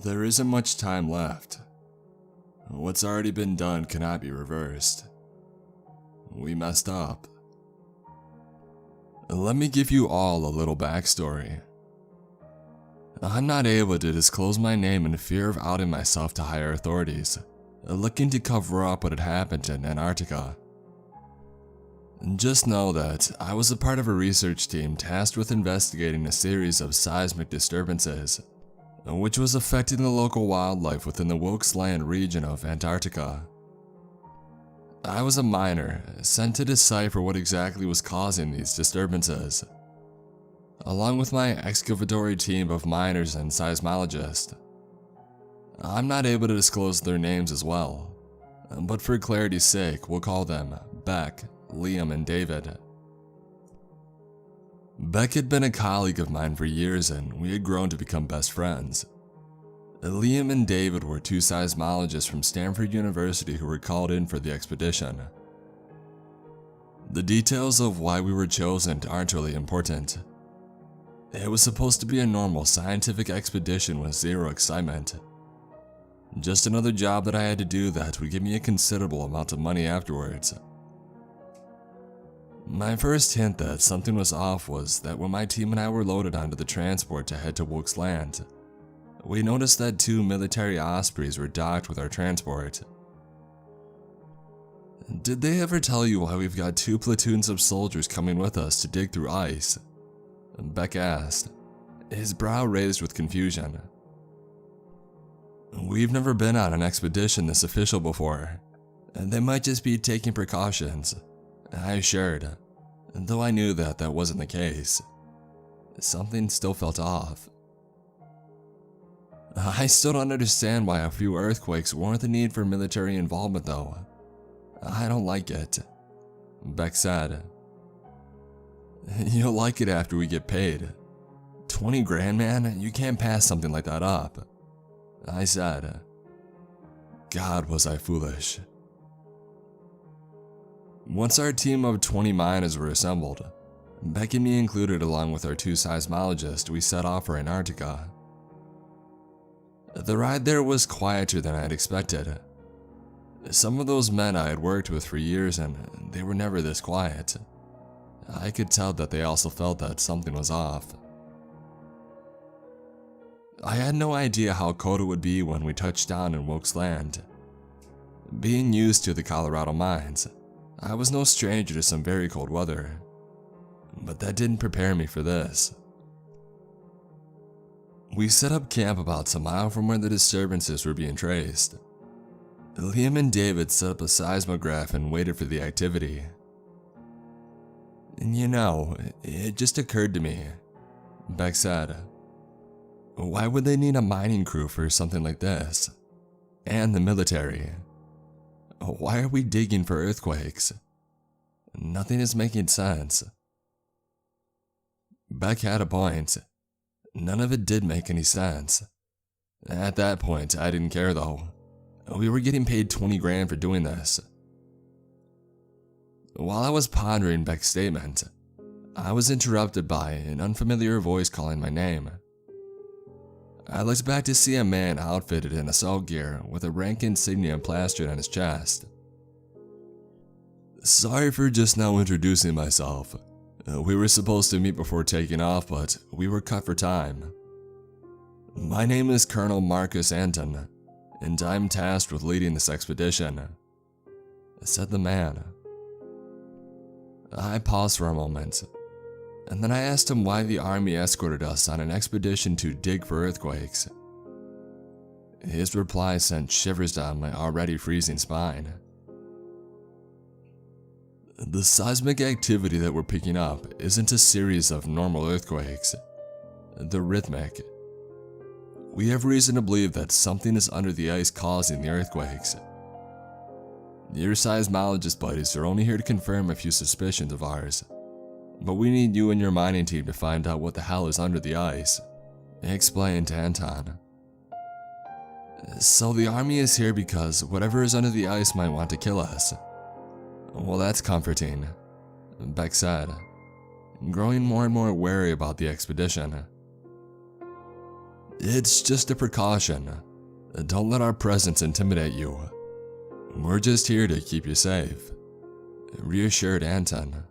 There isn't much time left. What's already been done cannot be reversed. We messed up. Let me give you all a little backstory. I'm not able to disclose my name in fear of outing myself to higher authorities, looking to cover up what had happened in Antarctica. Just know that I was a part of a research team tasked with investigating a series of seismic disturbances, which was affecting the local wildlife within the Wilkes Land region of Antarctica. I was a miner, sent to decipher what exactly was causing these disturbances, along with my excavatory team of miners and seismologists. I'm not able to disclose their names as well, but for clarity's sake, we'll call them Beck, Liam, and David. Beck had been a colleague of mine for years and we had grown to become best friends. Liam and David were two seismologists from Stanford University who were called in for the expedition. The details of why we were chosen aren't really important. It was supposed to be a normal scientific expedition with zero excitement. Just another job that I had to do that would give me a considerable amount of money afterwards. My first hint that something was off was that when my team and I were loaded onto the transport to head to Wilkes Land, we noticed that 2 military Ospreys were docked with our transport. "Did they ever tell you why we've got 2 platoons of soldiers coming with us to dig through ice?" Beck asked, his brow raised with confusion. "We've never been on an expedition this official before, and they might just be taking precautions," I assured, though I knew that that wasn't the case. Something still felt off. "I still don't understand why a few earthquakes warrant the need for military involvement though. I don't like it," Beck said. "You'll like it after we get paid. 20 grand, man, you can't pass something like that up," I said. God, was I foolish. Once our team of 20 miners were assembled, Beck and me included along with our 2 seismologists, we set off for Antarctica. The ride there was quieter than I had expected. Some of those men I had worked with for years and they were never this quiet. I could tell that they also felt that something was off. I had no idea how cold it would be when we touched down in Wilkes Land. Being used to the Colorado mines, I was no stranger to some very cold weather, but that didn't prepare me for this. We set up camp about a mile from where the disturbances were being traced. Liam and David set up a seismograph and waited for the activity. "You know, it just occurred to me," Beck said. "Why would they need a mining crew for something like this? And the military? Why are we digging for earthquakes? Nothing is making sense." Beck had a point. None of it did make any sense. At that point, I didn't care though. We were getting paid 20 grand for doing this. While I was pondering Beck's statement, I was interrupted by an unfamiliar voice calling my name. I looked back to see a man outfitted in assault gear with a rank insignia plastered on his chest. "Sorry for just now introducing myself. We were supposed to meet before taking off, but we were cut for time. My name is Colonel Marcus Anton, and I'm tasked with leading this expedition," said the man. I paused for a moment, and then I asked him why the army escorted us on an expedition to dig for earthquakes. His reply sent shivers down my already freezing spine. "The seismic activity that we're picking up isn't a series of normal earthquakes. They're rhythmic. We have reason to believe that something is under the ice causing the earthquakes. Your seismologist buddies are only here to confirm a few suspicions of ours, but we need you and your mining team to find out what the hell is under the ice," explained Anton. "So the army is here because whatever is under the ice might want to kill us." "Well, that's comforting," Beck said, growing more and more wary about the expedition. It's just a precaution. Don't let our presence intimidate you. We're just here to keep you safe," reassured Anton.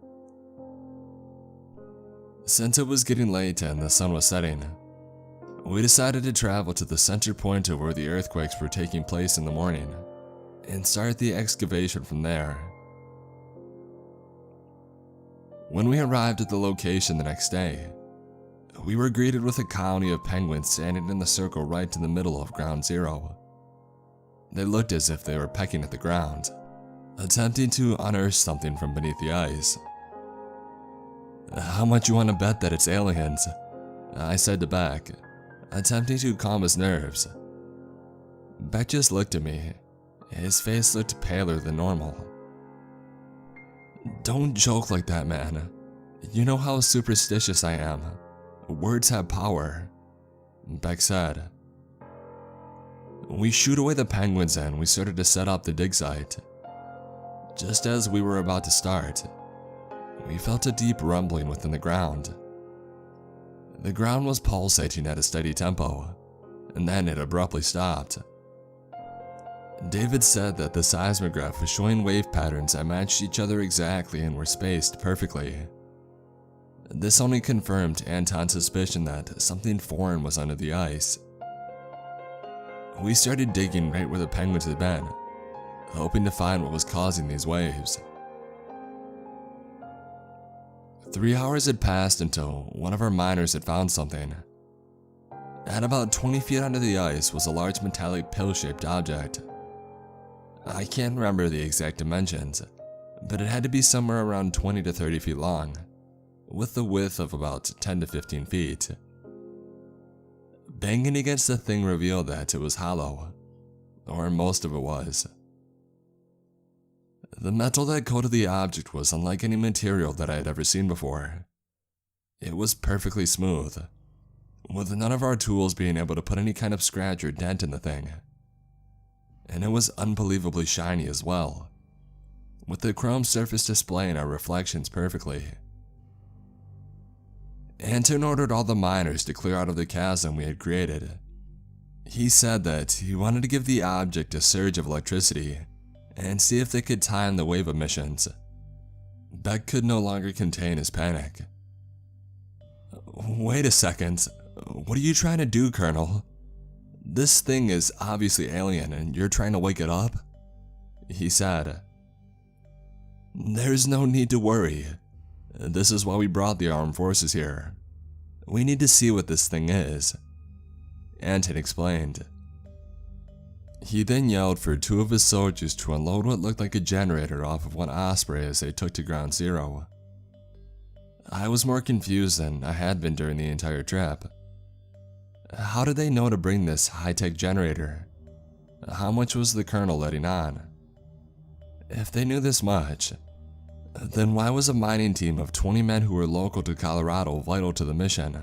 Since it was getting late and the sun was setting, we decided to travel to the center point of where the earthquakes were taking place in the morning and start the excavation from there. When we arrived at the location the next day, we were greeted with a colony of penguins standing in the circle right in the middle of ground zero. They looked as if they were pecking at the ground, attempting to unearth something from beneath the ice. "How much you want to bet that it's aliens?" I said to Beck, attempting to calm his nerves. Beck just looked at me. His face looked paler than normal. "Don't joke like that, man. You know how superstitious I am. Words have power," Beck said. We shooed away the penguins and we started to set up the dig site. Just as we were about to start, we felt a deep rumbling within the ground. The ground was pulsating at a steady tempo, and then it abruptly stopped. David said that the seismograph was showing wave patterns that matched each other exactly and were spaced perfectly. This only confirmed Anton's suspicion that something foreign was under the ice. We started digging right where the penguins had been, hoping to find what was causing these waves. 3 hours had passed until one of our miners had found something. At about 20 feet under the ice was a large metallic pill-shaped object. I can't remember the exact dimensions, but it had to be somewhere around 20 to 30 feet long, with the width of about 10 to 15 feet. Banging against the thing revealed that it was hollow, or most of it was. The metal that coated the object was unlike any material that I had ever seen before. It was perfectly smooth, with none of our tools being able to put any kind of scratch or dent in the thing. And it was unbelievably shiny as well, with the chrome surface displaying our reflections perfectly. Anton ordered all the miners to clear out of the chasm we had created. He said that he wanted to give the object a surge of electricity and see if they could time the wave emissions. Beck could no longer contain his panic. "Wait a second, what are you trying to do, Colonel? This thing is obviously alien and you're trying to wake it up?" he said. "There's no need to worry. This is why we brought the armed forces here. We need to see what this thing is," Anton explained. He then yelled for 2 of his soldiers to unload what looked like a generator off of one Osprey as they took to ground zero. I was more confused than I had been during the entire trip. How did they know to bring this high-tech generator? How much was the colonel letting on? If they knew this much, then why was a mining team of 20 men who were local to Colorado vital to the mission?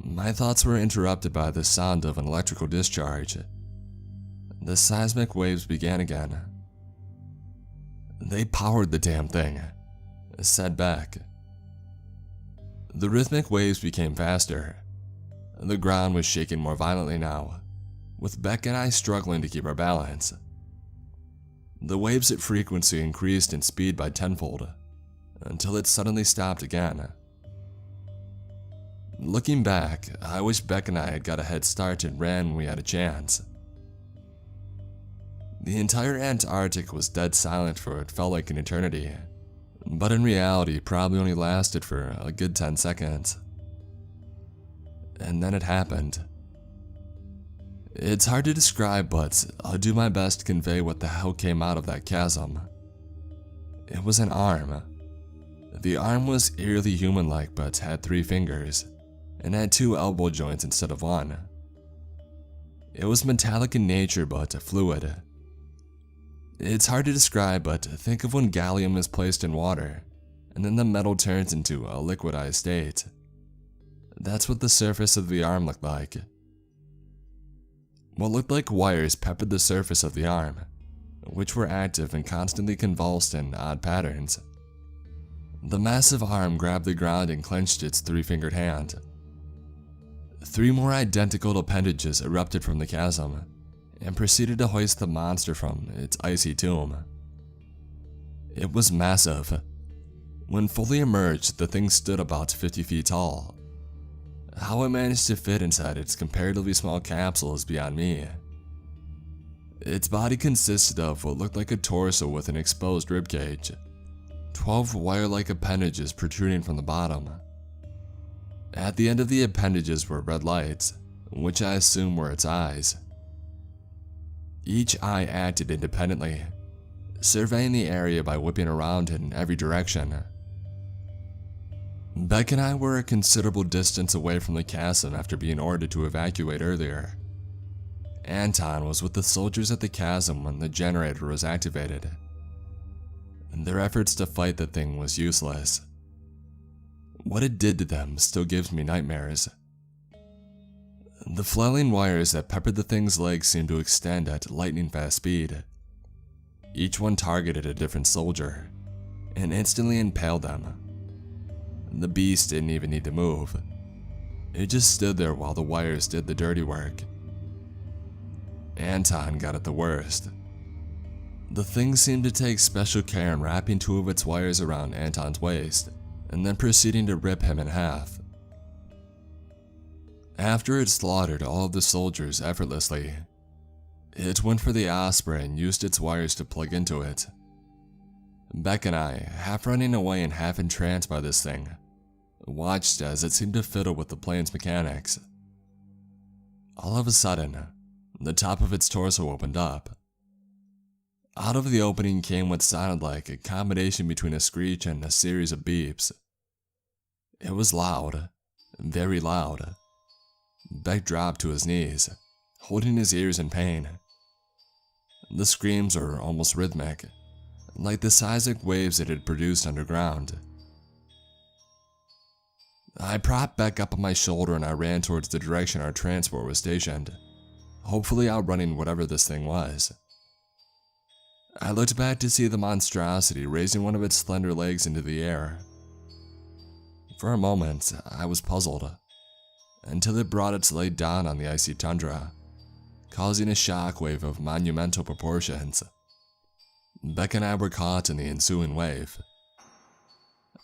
My thoughts were interrupted by the sound of an electrical discharge. The seismic waves began again. "They powered the damn thing," said Beck. The rhythmic waves became faster. The ground was shaking more violently now, with Beck and I struggling to keep our balance. The waves at frequency increased in speed by tenfold, until it suddenly stopped again. Looking back, I wish Beck and I had got a head start and ran when we had a chance. The entire Antarctic was dead silent for what felt like an eternity, but in reality probably only lasted for a good 10 seconds. And then it happened. It's hard to describe, but I'll do my best to convey what the hell came out of that chasm. It was an arm. The arm was eerily human-like but had 3 fingers, and had 2 elbow joints instead of 1. It was metallic in nature but fluid. It's hard to describe, but think of when gallium is placed in water, and then the metal turns into a liquidized state. That's what the surface of the arm looked like. What looked like wires peppered the surface of the arm, which were active and constantly convulsed in odd patterns. The massive arm grabbed the ground and clenched its 3-fingered hand. 3 more identical appendages erupted from the chasm and proceeded to hoist the monster from its icy tomb. It was massive. When fully emerged, the thing stood about 50 feet tall. How it managed to fit inside its comparatively small capsule is beyond me. Its body consisted of what looked like a torso with an exposed ribcage, 12 wire-like appendages protruding from the bottom. At the end of the appendages were red lights, which I assume were its eyes. Each eye acted independently, surveying the area by whipping around in every direction. Beck and I were a considerable distance away from the chasm after being ordered to evacuate earlier. Anton was with the soldiers at the chasm when the generator was activated. Their efforts to fight the thing was useless. What it did to them still gives me nightmares. The flailing wires that peppered the thing's legs seemed to extend at lightning-fast speed. Each one targeted a different soldier and instantly impaled them. The beast didn't even need to move. It just stood there while the wires did the dirty work. Anton got it the worst. The thing seemed to take special care in wrapping 2 of its wires around Anton's waist and then proceeding to rip him in half. After it slaughtered all of the soldiers effortlessly, it went for the Osprey and used its wires to plug into it. Beck and I, half running away and half entranced by this thing, watched as it seemed to fiddle with the plane's mechanics. All of a sudden, the top of its torso opened up. Out of the opening came what sounded like a combination between a screech and a series of beeps. It was loud, very loud. Beck dropped to his knees, holding his ears in pain. The screams were almost rhythmic, like the seismic waves it had produced underground. I propped Beck up on my shoulder and I ran towards the direction our transport was stationed, hopefully outrunning whatever this thing was. I looked back to see the monstrosity raising one of its slender legs into the air. For a moment, I was puzzled, until it brought its leg down on the icy tundra, causing a shockwave of monumental proportions. Beck and I were caught in the ensuing wave.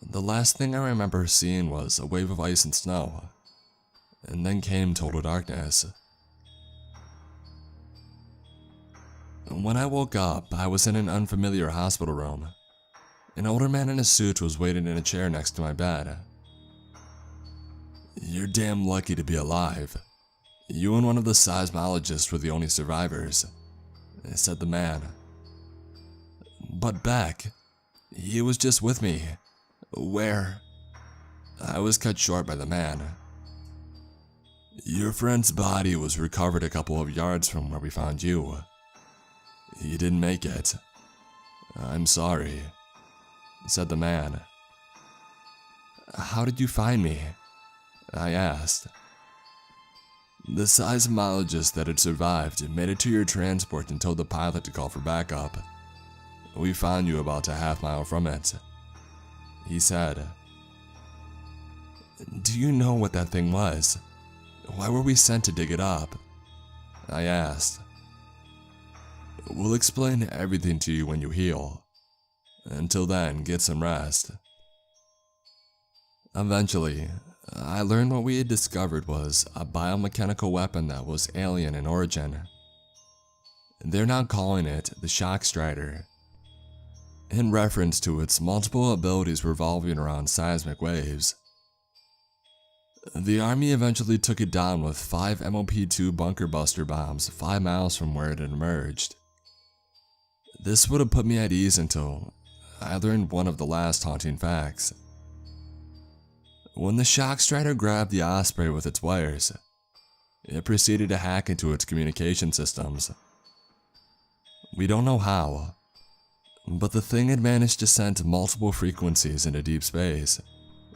The last thing I remember seeing was a wave of ice and snow, and then came total darkness. When I woke up, I was in an unfamiliar hospital room. An older man in a suit was waiting in a chair next to my bed. "You're damn lucky to be alive. You and one of the seismologists were the only survivors," said the man. "But Beck, he was just with me. Where?" I was cut short by the man. "Your friend's body was recovered a couple of yards from where we found you. He didn't make it. I'm sorry," said the man. "How did you find me?" I asked. "The seismologist that had survived made it to your transport and told the pilot to call for backup. We found you about a half-mile from it," he said. "Do you know what that thing was? Why were we sent to dig it up?" I asked. "We'll explain everything to you when you heal. Until then, get some rest." Eventually, I learned what we had discovered was a biomechanical weapon that was alien in origin. They're now calling it the Shock Strider, in reference to its multiple abilities revolving around seismic waves. The army eventually took it down with 5 MOP-2 bunker buster bombs 5 miles from where it had emerged. This would have put me at ease until I learned one of the last haunting facts. When the Shock Strider grabbed the Osprey with its wires, it proceeded to hack into its communication systems. We don't know how, but the thing had managed to send multiple frequencies into deep space,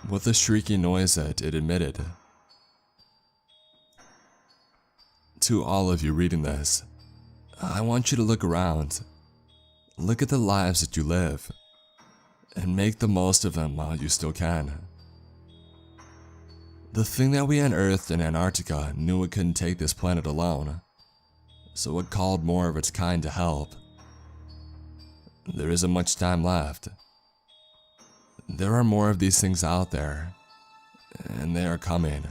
with the shrieking noise that it emitted. To all of you reading this, I want you to look around. Look at the lives that you live, and make the most of them while you still can. The thing that we unearthed in Antarctica knew it couldn't take this planet alone, so it called more of its kind to help. There isn't much time left. There are more of these things out there, and they are coming.